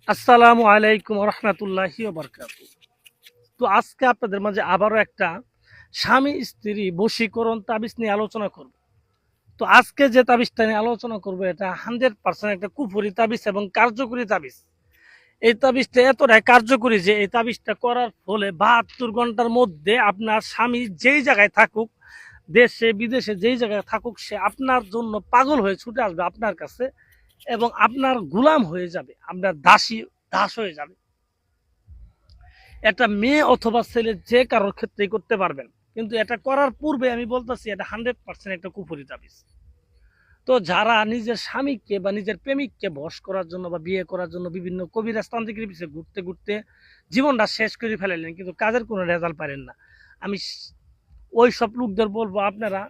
আসসালামু আলাইকুম রহমতুল্লাহি বারকাতু। তো আজকে আপনাদের মাঝে আবারও একটা স্বামী স্ত্রী বশীকরণ তাবিজ নিয়ে আলোচনা করব। তো আজকে যে তাবিজটা নিয়ে আলোচনা করবো এটা 100% একটা কুফরি তাবিজ এবং কার্যকরী তাবিজ। এই তাবিজটা এতটাই কার্যকরী যে এই তাবিজটা করার ফলে 72 ঘন্টার মধ্যে আপনার স্বামী যেই জায়গায় থাকুক, দেশে বিদেশে যেই জায়গায় থাকুক, সে আপনার জন্য পাগল হয়ে ছুটে আসবে আপনার কাছে এবং আপনার গুলাম হয়ে যাবে, আপনার দাস হয়ে যাবে। এটা মেয়ে অথবা ছেলে যে কারোর ক্ষেত্রেই করতে পারবেন, কিন্তু এটা করার পূর্বে আমি বলতেছি এটা 100% একটা কুফরি তাবিজ। তো যারা নিজের স্বামীকে বা নিজের প্রেমিককে বশ করার জন্য বা বিয়ে করার জন্য বিভিন্ন কবিরাজ তান্ত্রিকের পিছিয়ে ঘুরতে ঘুরতে জীবনটা শেষ করে ফেলালেন কিন্তু কাজের কোনো রেজাল্ট পারেন না, আমি ওই সব লোকদের বলবো আপনারা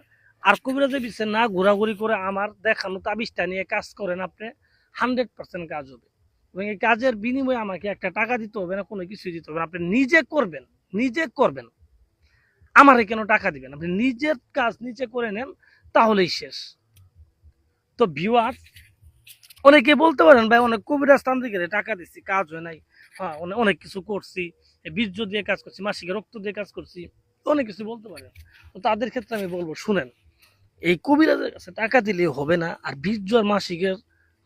আর কবিরাজের পিছিয়ে না ঘোরাঘুরি করে আমার দেখানো তাবিজটা নিয়ে কাজ করেন, আপনি 100% কাজ হবে। এবং এই কাজের বিনিময়ে আমাকে একটা টাকা দিতে হবে না, কোনো কিছু দিতে হবে না, আপনি নিজে করবেন। নিজে করবেন, আমারে কেন টাকা দিবেন? আপনি নিজের কাজ নিজে করে নেন, তাহলেই শেষ। তো ভিউয়ার্স, অনেকে বলতে পারেন ভাই অনেক কবিরাজ তান্ত্রিকের টাকা দিচ্ছি কাজ হয় নাই, হ্যাঁ অনেক কিছু করছি, বীর্য দিয়ে কাজ করছি, মাসিক রক্ত দিয়ে কাজ করছি, অনেক কিছু বলতে পারেন। তো তাদের ক্ষেত্রে আমি বলবো শুনেন, এই কবিরাজের কাছে টাকা দিলেও হবে না, আর বীর্য আর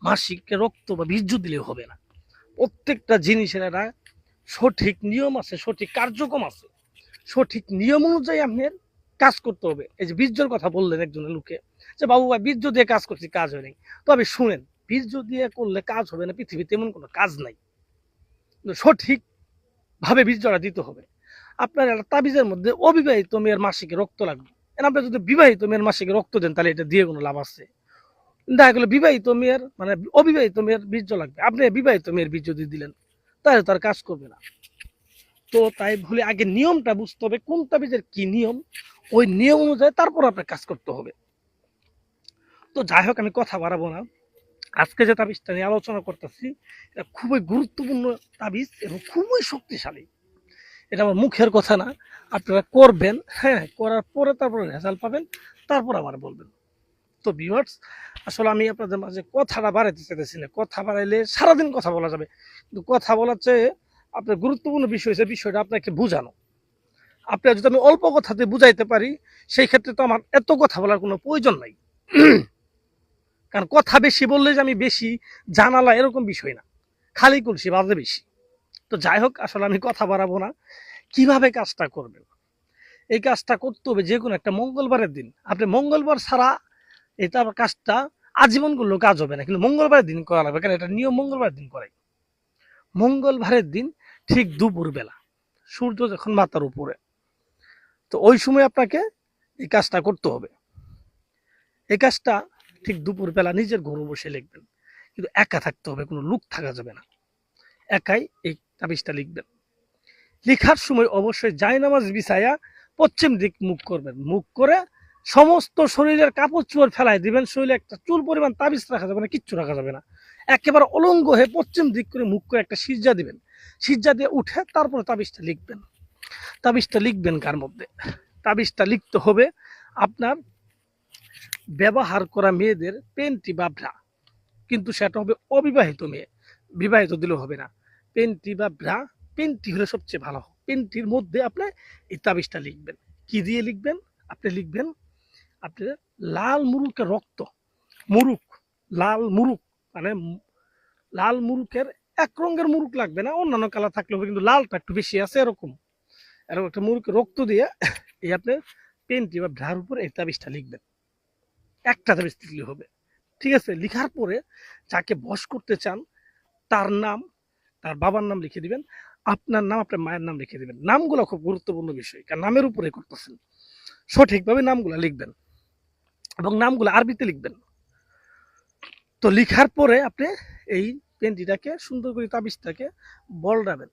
মাসিক রক্ত বা বীর্য দিলেও হবে না। প্রত্যেকটা জিনিসের একটা সঠিক নিয়ম আছে, সঠিক কার্যক্রম আছে, সঠিক নিয়ম অনুযায়ী আপনার কাজ করতে হবে। এই যে বীর্যর কথা বললেন একজনের লোকে, যে বাবু ভাই বীর্য দিয়ে কাজ করছি কাজ হয়নি, তবে শুনেন, বীর্য দিয়ে করলে কাজ হবে না, পৃথিবীতে এমন কোনো কাজ নাই। সঠিক ভাবে বীর্যটা দিতে হবে। আপনার একটা তাবিজের মধ্যে অবিবাহিত মেয়ের মাসিকে রক্ত লাগবে, আপনি যদি বিবাহিত মেয়ের মাসিকে রক্ত দেন তাহলে এটা দিয়ে কোনো লাভ আছে? দেখা গেলো বিবাহিত মেয়ের মানে অবিবাহিত মেয়ের বীর্য লাগবে, আপনি বিবাহিত মেয়ের বীর্য দিয়ে দিলেন, তাহলে তার কাজ করবে না। তো তাই বলে আগে নিয়মটা বুঝতে হবে কোন তাবিজের কি নিয়ম, ওই নিয়ম অনুযায়ী তারপর আপনার কাজ করতে হবে। তো যাই হোক, আমি কথা বাড়াবো না। আজকে যে তাবিজটা নিয়ে আলোচনা করতেছি এটা খুবই গুরুত্বপূর্ণ তাবিজ এবং খুবই শক্তিশালী। এটা আমার মুখের কথা না, আপনারা করবেন, হ্যাঁ করার পরে তারপরে রেজাল্ট পাবেন, তারপর আমার বলবেন। তো ভিউয়ার্স, আসলে আমি আপনাদের মাঝে কথাটা বাড়াইতে চাইতেছি না, কথা বাড়াইলে সারাদিন কথা বলা যাবে, কিন্তু কথা বলার চেয়ে আপনার গুরুত্বপূর্ণ বিষয় হচ্ছে বিষয়টা আপনাকে বোঝানো। আপনার যদি আমি অল্প কথাতে বুঝাইতে পারি, সেই ক্ষেত্রে তো আমার এত কথা বলার কোনো প্রয়োজন নাই। কারণ কথা বেশি বললে যে আমি বেশি জানালা এরকম বিষয় না, খালি কলসি বাজে বেশি। তো যাই হোক, আসলে আমি কথা বাড়াবো না। কিভাবে কাজটা করবেন? এই কাজটা করতে হবে যে কোনো একটা মঙ্গলবারের দিন। আপনি মঙ্গলবার ছাড়া এটা কাজটা আজীবন করলেও কাজ হবে না, কিন্তু মঙ্গলবারের দিন করা লাগবে, কারণ এটা নিয়ম মঙ্গলবারের দিন করাই। মঙ্গলবারের দিন ঠিক দুপুর বেলা, সূর্য যখন মাথার উপরে, তো ওই সময় আপনাকে এই কাজটা করতে হবে। এই কাজটা ঠিক দুপুর বেলা নিজের ঘরে বসে লিখবেন, কিন্তু একা থাকতে হবে, কোনো লোক থাকা যাবে না, একাই এই তাবিজটা লিখবেন। লেখার সময় অবশ্যই জায়নামাজ বিছায়া পশ্চিম দিক মুখ করবেন, মুখ করে সমস্ত শরীরের কাপড় চোপড় ফেলাই দিবেন, শরীরে একটা চুল পরিমাণ তাবিজ রাখা যাবে না, কিচ্ছু রাখা যাবে না, একেবারে অলঙ্গ হয়ে পশ্চিম দিক করে মুখ করে একটা সিজ্জা দিবেন, সিজ্জা দিয়ে উঠে তারপরে তাবিজটা লিখবেন। তাবিজটা লিখবেন কার মধ্যে? তাবিজটা লিখতে হবে আপনার ব্যবহার করা মেয়েদের পেন্টি বা ব্রা, কিন্তু সেটা হবে অবিবাহিত মেয়ে, বিবাহিত দিলেও হবে না। পেন্টি বা ব্রা, পেন্টি হলে সবচেয়ে ভালো। পেন্টির মধ্যে আপনি এই তাবিজটা লিখবেন। কি দিয়ে লিখবেন? আপনি লিখবেন আপনার লাল মুরুকের রক্ত, মুরুক, লাল মুরুক, মানে লাল মুরুকের এক রঙের মুরুক লাগবে না, অন্যান্য কালার থাকলে হবে, কিন্তু লালটা একটু বেশি আছে, এরকম এরকম একটা মুরুকের রক্ত দিয়ে এই আপনার পেন্টি বা ভ্রার উপর এই তাবিজটা লিখবেন। একটা তাবিজ লিখলে হবে, ঠিক আছে? লিখার পরে যাকে বশ করতে চান তার নাম, তার বাবার নাম লিখে দিবেন, আপনার নাম, আপনার মায়ের নাম লিখে দিবেন। নামগুলো খুব গুরুত্বপূর্ণ বিষয়, কারণ নামের উপরে করতেছেন, সঠিকভাবে নামগুলো লিখবেন এবং নামগুলো আরবিতে লিখবেন। তো লিখার পরে আপনি এই পেনটিটাকে সুন্দর করে তাবিজটাকে বলডাবেন,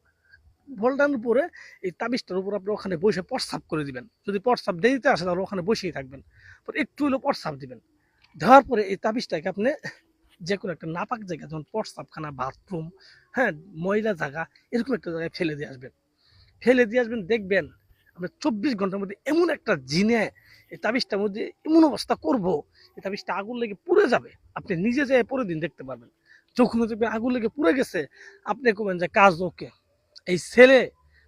বলডানোর পরে এই তাবিজটার উপর আপনি ওখানে বসে প্রস্রাব করে দিবেন। যদি প্রস্রাব দেরিতে আসে তাহলে ওখানে বসেই থাকবেন, একটু হলেও প্রস্রাব দিবেন। দেওয়ার পরে এই তাবিজটাকে আপনি যে কোনো একটা নাপাক জায়গা, যেমন প্রস্রাবখানা, বাথরুম, হ্যাঁ ময়লা জায়গা, এরকম একটা জায়গায় ফেলে দিয়ে আসবেন। ফেলে দিয়ে আসবেন, দেখবেন আমরা 24 ঘন্টার মধ্যে এমন একটা জিনে এই তাবিজটার মধ্যে এমন অবস্থা করব, এই তাবিজটা আগুন লেগে পুড়ে যাবে, আপনি নিজে যেয়ে পরের দিন দেখতে পারবেন। যখন দেখবেন আগুন লেগে পুড়ে গেছে, আপনি কবেন যে কাজ ওকে। এই ছেলে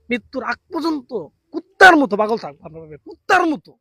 মৃত্যুর আগ পর্যন্ত কুত্তার মতো পাগল থাকবো, আপনার কুত্তার মতো।